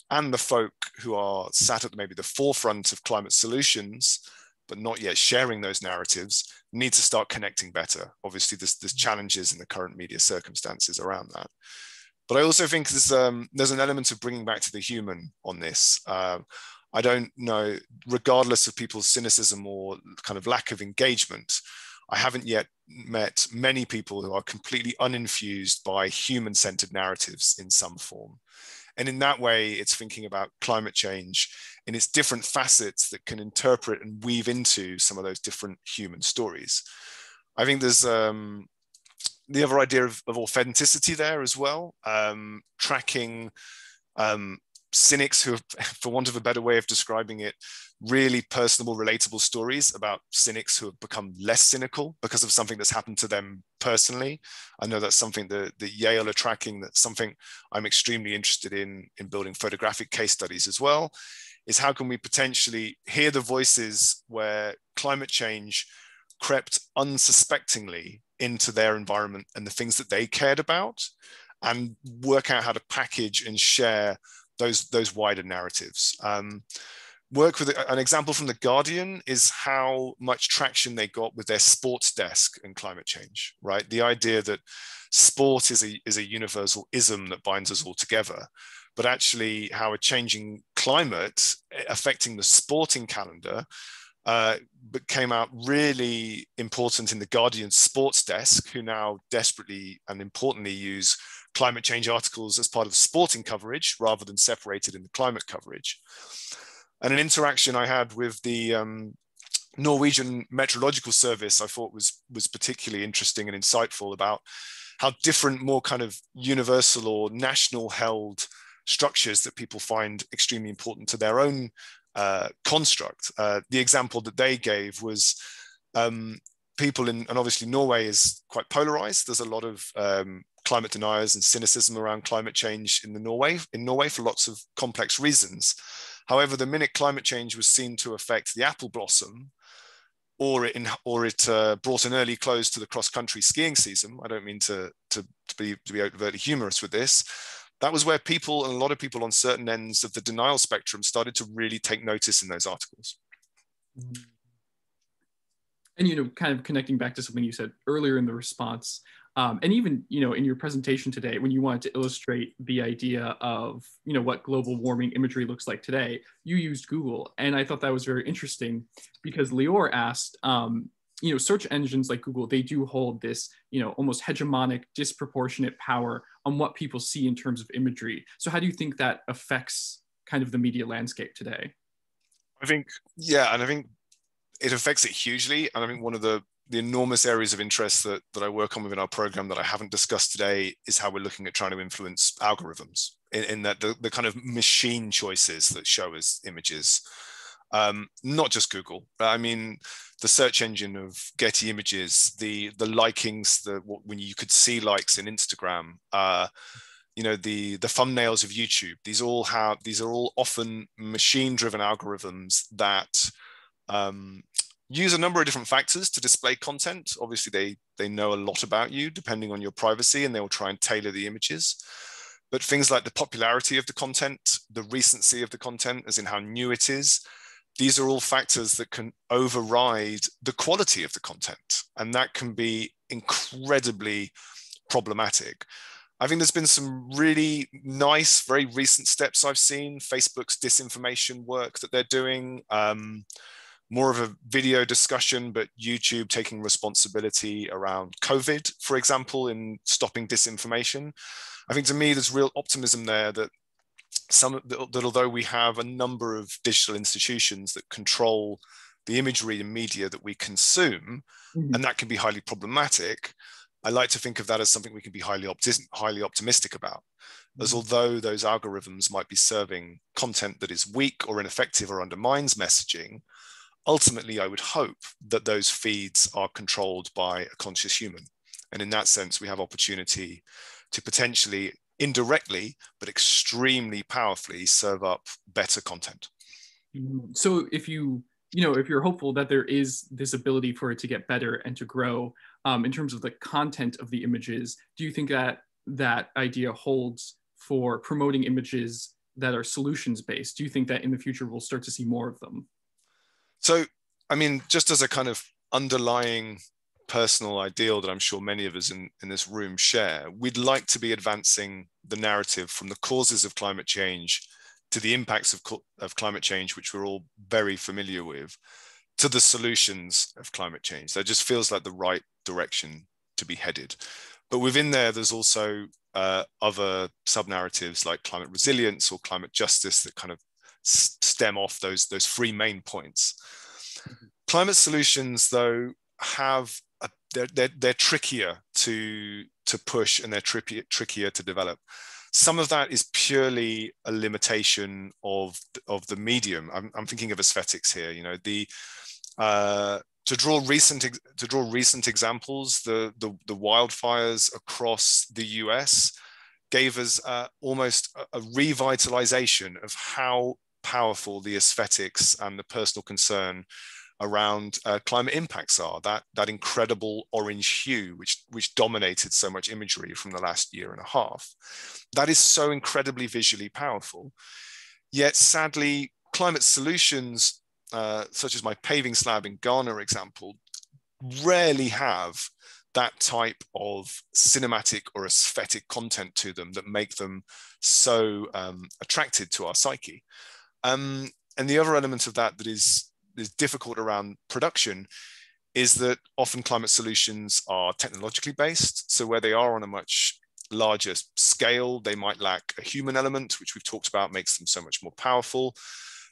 and the folk who are sat at maybe the forefront of climate solutions, but not yet sharing those narratives, need to start connecting better. Obviously, there's challenges in the current media circumstances around that. But I also think there's an element of bringing back to the human on this. I don't know, regardless of people's cynicism or kind of lack of engagement, I haven't yet met many people who are completely uninfused by human-centered narratives in some form. And in that way, it's thinking about climate change in its different facets that can interpret and weave into some of those different human stories. I think there's the other idea of authenticity there as well, tracking cynics who have, for want of a better way of describing it, really personable, relatable stories about cynics who have become less cynical because of something that's happened to them personally. I know that's something that Yale are tracking. That's something I'm extremely interested in building photographic case studies as well, is how can we potentially hear the voices where climate change crept unsuspectingly into their environment and the things that they cared about, and work out how to package and share those wider narratives. Work with an example from The Guardian is how much traction they got with their sports desk and climate change, right? The idea that sport is a universal ism that binds us all together, but actually how a changing climate affecting the sporting calendar but came out really important in The Guardian sports desk, who now desperately and importantly use climate change articles as part of sporting coverage rather than separated in the climate coverage. And an interaction I had with the Norwegian Meteorological Service I thought was particularly interesting and insightful about how different, more kind of universal or national held structures that people find extremely important to their own construct. The example that they gave was people and obviously Norway is quite polarized. There's a lot of climate deniers and cynicism around climate change in Norway for lots of complex reasons. However, the minute climate change was seen to affect the apple blossom, or it brought an early close to the cross-country skiing season, I don't mean to be overtly humorous with this, that was where people, and a lot of people on certain ends of the denial spectrum, started to really take notice in those articles. And, kind of connecting back to something you said earlier in the response, and even, in your presentation today, when you wanted to illustrate the idea of, what global warming imagery looks like today, you used Google. And I thought that was very interesting because Lior asked, search engines like Google, they do hold this, almost hegemonic, disproportionate power on what people see in terms of imagery. So how do you think that affects kind of the media landscape today? I think it affects it hugely. And I think one of the enormous areas of interest that I work on within our program that I haven't discussed today is how we're looking at trying to influence algorithms in that the kind of machine choices that show us images. Not just Google. I mean, the search engine of Getty Images, the likings, when you could see likes in Instagram, the thumbnails of YouTube. These are all often machine-driven algorithms that use a number of different factors to display content. Obviously, they know a lot about you depending on your privacy, and they will try and tailor the images. But things like the popularity of the content, the recency of the content, as in how new it is, these are all factors that can override the quality of the content. And that can be incredibly problematic. I think there's been some really nice, very recent steps I've seen. Facebook's disinformation work that they're doing, more of a video discussion, but YouTube taking responsibility around COVID, for example, in stopping disinformation. I think to me, there's real optimism there that although we have a number of digital institutions that control the imagery and media that we consume, and that can be highly problematic, I like to think of that as something we can be highly optimistic about. As although those algorithms might be serving content that is weak or ineffective or undermines messaging, ultimately, I would hope that those feeds are controlled by a conscious human. And in that sense, we have opportunity to potentially indirectly, but extremely powerfully serve up better content. So if you're hopeful that there is this ability for it to get better and to grow in terms of the content of the images, do you think that idea holds for promoting images that are solutions-based? Do you think that in the future we'll start to see more of them? So, I mean, just as a kind of underlying personal ideal that I'm sure many of us in this room share, we'd like to be advancing the narrative from the causes of climate change to the impacts of climate change, which we're all very familiar with, to the solutions of climate change. That just feels like the right direction to be headed. But within there's also other sub-narratives like climate resilience or climate justice that kind of stem off those three main points. Climate solutions, though, they're trickier to push, and they're trickier to develop. Some of that is purely a limitation of the medium. I'm thinking of aesthetics here. To draw recent examples, the wildfires across the US gave us almost a revitalization of how powerful the aesthetics and the personal concern around climate impacts are. That incredible orange hue, which dominated so much imagery from the last year and a half. That is so incredibly visually powerful. Yet sadly, climate solutions, such as my paving slab in Ghana example, rarely have that type of cinematic or aesthetic content to them that make them so attracted to our psyche. And the other element of that is difficult around production is that often climate solutions are technologically based. So where they are on a much larger scale, they might lack a human element, which we've talked about makes them so much more powerful.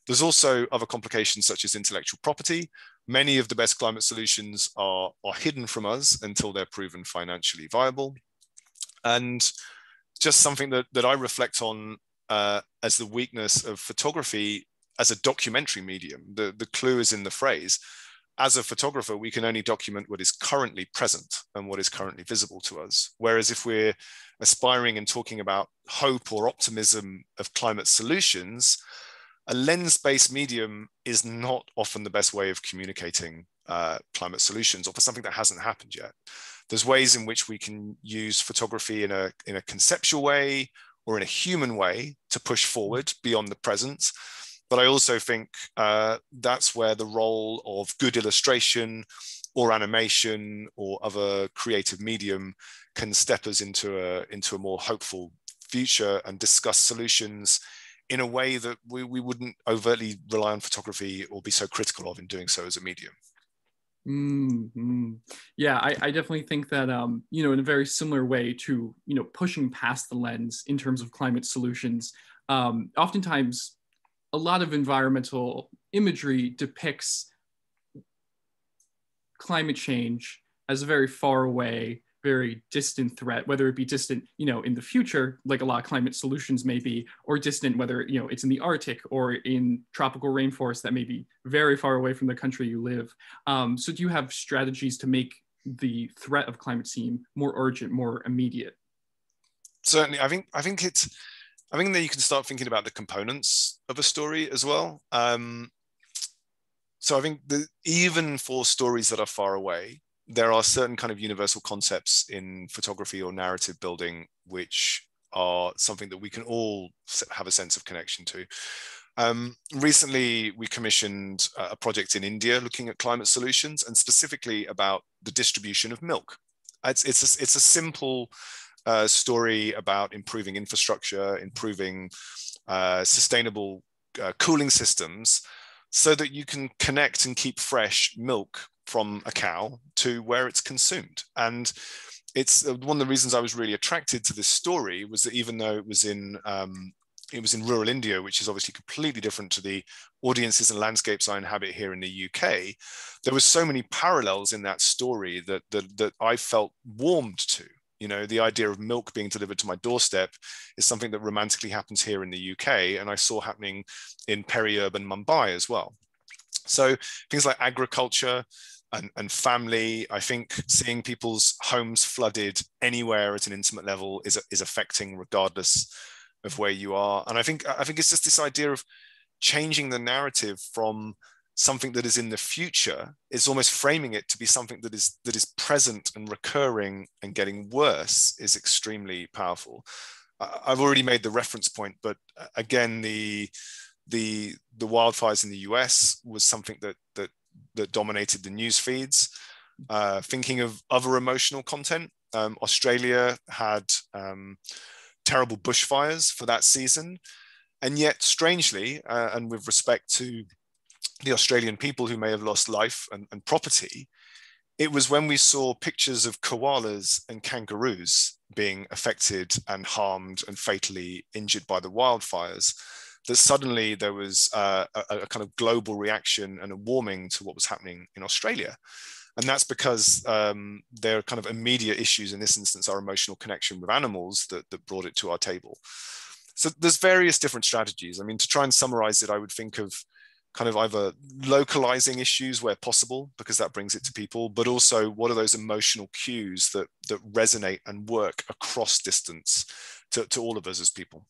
There's also other complications such as intellectual property. Many of the best climate solutions are hidden from us until they're proven financially viable. And just something that I reflect on as the weakness of photography as a documentary medium. The clue is in the phrase. As a photographer, we can only document what is currently present and what is currently visible to us. Whereas if we're aspiring and talking about hope or optimism of climate solutions, a lens-based medium is not often the best way of communicating climate solutions, or for something that hasn't happened yet. There's ways in which we can use photography in a conceptual way, or in a human way to push forward beyond the present. But I also think that's where the role of good illustration or animation or other creative medium can step us into a more hopeful future and discuss solutions in a way that we wouldn't overtly rely on photography or be so critical of in doing so as a medium. Mm-hmm. Yeah, I definitely think that, in a very similar way to, pushing past the lens in terms of climate solutions, oftentimes a lot of environmental imagery depicts climate change as a very far away, very distant threat, whether it be distant, in the future, like a lot of climate solutions may be, or distant, whether, it's in the Arctic or in tropical rainforests that may be very far away from the country you live. So do you have strategies to make the threat of climate seem more urgent, more immediate? Certainly, I think that you can start thinking about the components of a story as well. So I think that even for stories that are far away, there are certain kind of universal concepts in photography or narrative building, which are something that we can all have a sense of connection to. Recently, we commissioned a project in India looking at climate solutions and specifically about the distribution of milk. It's a simple story about improving infrastructure, improving sustainable cooling systems, so that you can connect and keep fresh milk from a cow to where it's consumed. And it's one of the reasons I was really attracted to this story was that even though it was in rural India, which is obviously completely different to the audiences and landscapes I inhabit here in the UK, there were so many parallels in that story that I felt warmed to. The idea of milk being delivered to my doorstep is something that romantically happens here in the UK, and I saw happening in peri-urban Mumbai as well. So things like agriculture and family, I think seeing people's homes flooded anywhere at an intimate level is affecting regardless of where you are. And I think it's just this idea of changing the narrative from something that is in the future. It's almost framing it to be something that is present and recurring and getting worse is extremely powerful. I've already made the reference point, but again, the wildfires in the US was something that dominated the news feeds. Thinking of other emotional content, Australia had terrible bushfires for that season, and yet strangely, and with respect to the Australian people who may have lost life and property, it was when we saw pictures of koalas and kangaroos being affected and harmed and fatally injured by the wildfires that suddenly there was a kind of global reaction and a warming to what was happening in Australia. And that's because there are kind of immediate issues, in this instance, our emotional connection with animals that brought it to our table. So there's various different strategies. I mean, to try and summarize it, I would think of kind of either localizing issues where possible, because that brings it to people, but also what are those emotional cues that resonate and work across distance to all of us as people.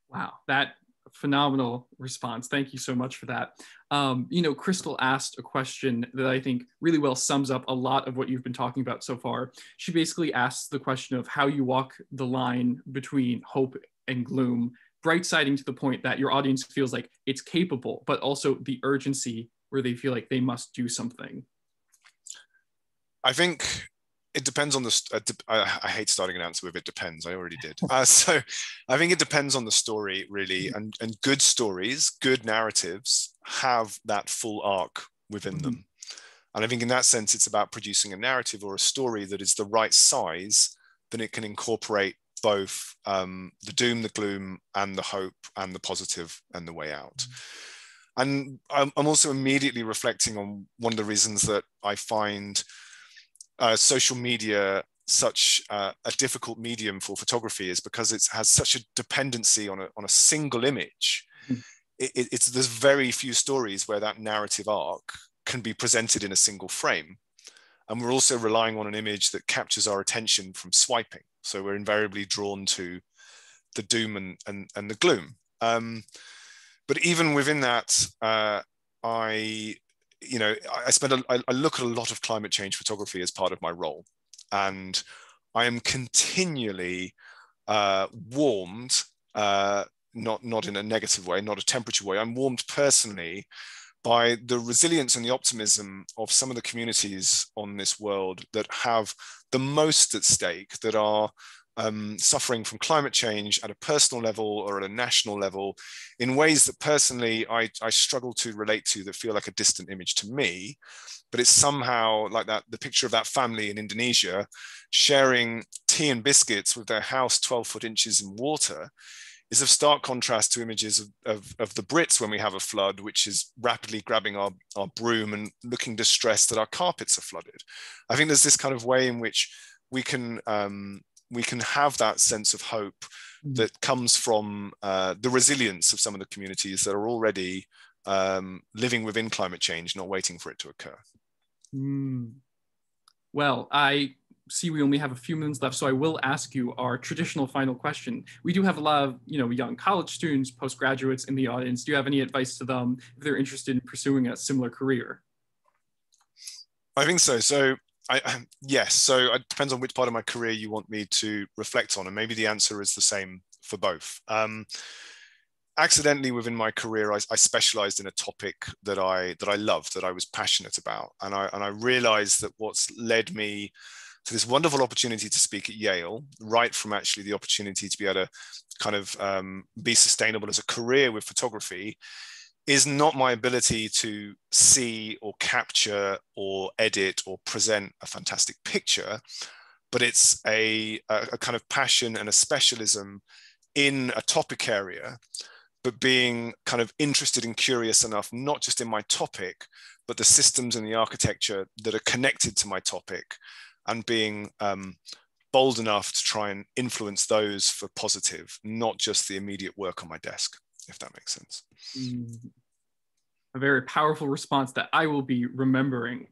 Wow, that phenomenal response. Thank you so much for that. Crystal asked a question that I think really well sums up a lot of what you've been talking about so far. She basically asks the question of how you walk the line between hope and gloom, bright siding to the point that your audience feels like it's capable, but also the urgency where they feel like they must do something. I think it depends on I hate starting an answer with "it depends." I already did. So I think it depends on the story, really. And good stories, good narratives have that full arc within them. And I think in that sense, it's about producing a narrative or a story that is the right size, then it can incorporate both the doom, the gloom, and the hope, and the positive, and the way out. And I'm also immediately reflecting on one of the reasons that I find social media such a difficult medium for photography is because it has such a dependency on a single image. There's very few stories where that narrative arc can be presented in a single frame. And we're also relying on an image that captures our attention from swiping. So we're invariably drawn to the doom and the gloom. But even within that, I look at a lot of climate change photography as part of my role. And I am continually warmed, not in a negative way, not a temperature way. I'm warmed personally by the resilience and the optimism of some of the communities on this world that have the most at stake, that are suffering from climate change at a personal level or at a national level in ways that personally I struggle to relate to, that feel like a distant image to me. But it's somehow like that, the picture of that family in Indonesia sharing tea and biscuits with their house 12 foot inches in water is of stark contrast to images of the Brits when we have a flood, which is rapidly grabbing our broom and looking distressed that our carpets are flooded. I think there's this kind of way in which we can have that sense of hope that comes from the resilience of some of the communities that are already living within climate change, not waiting for it to occur. Well, I see we only have a few minutes left, so I will ask you our traditional final question. We do have a lot of young college students, postgraduates in the audience. Do you have any advice to them if they're interested in pursuing a similar career? I think so. Yes, so it depends on which part of my career you want me to reflect on, and maybe the answer is the same for both. Accidentally within my career, I specialized in a topic that I loved, that I was passionate about, and I realized that what's led me to this wonderful opportunity to speak at Yale, right from actually the opportunity to be able to kind of be sustainable as a career with photography, is not my ability to see or capture or edit or present a fantastic picture, but it's a kind of passion and a specialism in a topic area, but being kind of interested and curious enough, not just in my topic, but the systems and the architecture that are connected to my topic, and being bold enough to try and influence those for positive, not just the immediate work on my desk, if that makes sense. A very powerful response that I will be remembering.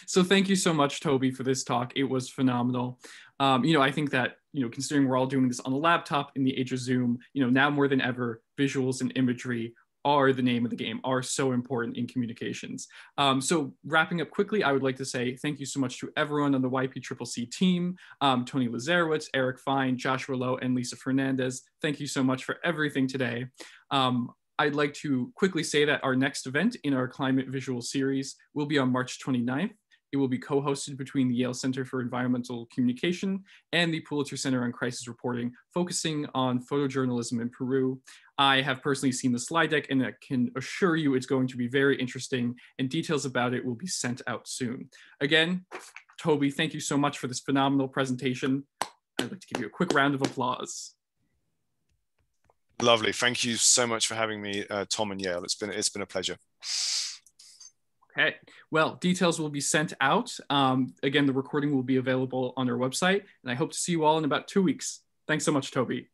So thank you so much, Toby, for this talk. It was phenomenal. I think that, considering we're all doing this on a laptop in the age of Zoom, now more than ever, visuals and imagery are the name of the game, are so important in communications. So wrapping up quickly, I would like to say thank you so much to everyone on the YPCC team, Tony Lazarowitz, Eric Fine, Joshua Lowe, and Lisa Fernandez. Thank you so much for everything today. I'd like to quickly say that our next event in our climate visual series will be on March 29th. It will be co-hosted between the Yale Center for Environmental Communication and the Pulitzer Center on Crisis Reporting, focusing on photojournalism in Peru. I have personally seen the slide deck, and I can assure you it's going to be very interesting, and details about it will be sent out soon. Again, Toby, thank you so much for this phenomenal presentation. I'd like to give you a quick round of applause. Lovely. Thank you so much for having me, Tom and Yale. It's been a pleasure. Okay, well, details will be sent out. Again, the recording will be available on our website, and I hope to see you all in about 2 weeks. Thanks so much, Toby.